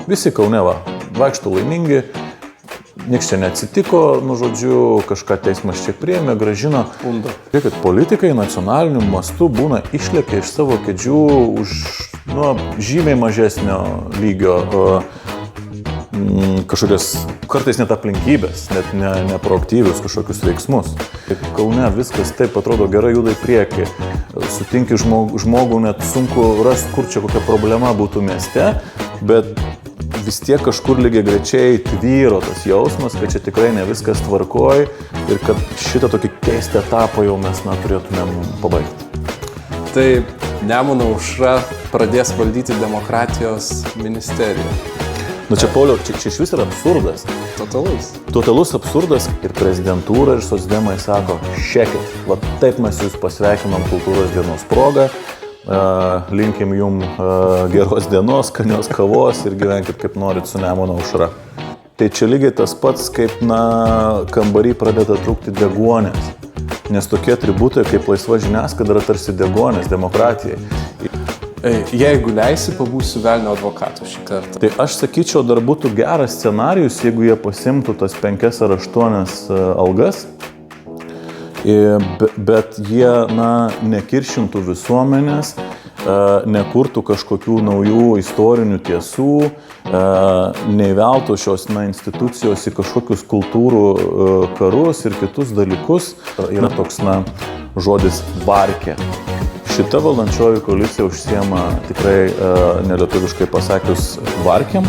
Visi Kaune vaikšto laimingi, nieks čia neatsitiko, žodžiu, kažką teismas čia priėmė, grąžino. Kad politikai nacionaliniu mastu būna išlėkę iš savo kėdžių už žymiai mažesnio lygio kažkokias, kartais net aplinkybės, net neproaktyvius kažkokius veiksmus. Kaune viskas taip atrodo gerai juda į priekį. Sutinki žmogų, net sunku rasti, kur čia kokia problema būtų mieste, bet vis tiek kažkur lygiai grečiai tvyro tas jausmas, kad čia tikrai ne viskas tvarkoj ir kad šitą tokį keistą etapą jau mes turėtumėm pabaigti. Tai Nemuno aušra pradės valdyti demokratijos ministeriją. Čia, Pauliau, čia iš vis yra absurdas. Totalus absurdas. Ir prezidentūra, ir socdemai sako, šekit, taip mes jūs pasveikinom kultūros dienos progą, linkim jum geros dienos, skanios kavos ir gyvenkit kaip norit su Nemuno aušra. Tai čia lygiai tas pats, kaip kambarį pradeda trūkti deguonės. Nes tokie atributai kaip laisva žiniasklaida yra tarsi deguonės demokratijai. Jeigu leisi, pabūsiu velnio advokatu šį kartą. Tai aš sakyčiau, dar būtų geras scenarijus, jeigu jie pasimtų tas 5 ar 8 algas, bet jie nekiršintų visuomenės, nekurtų kažkokių naujų istorinių tiesų, neįveltų šios institucijos į kažkokius kultūrų karus ir kitus dalykus. Yra toks žodis varkė. Šita valdančioji koalicija užsiema tikrai nelietuviškai pasakius varkiam.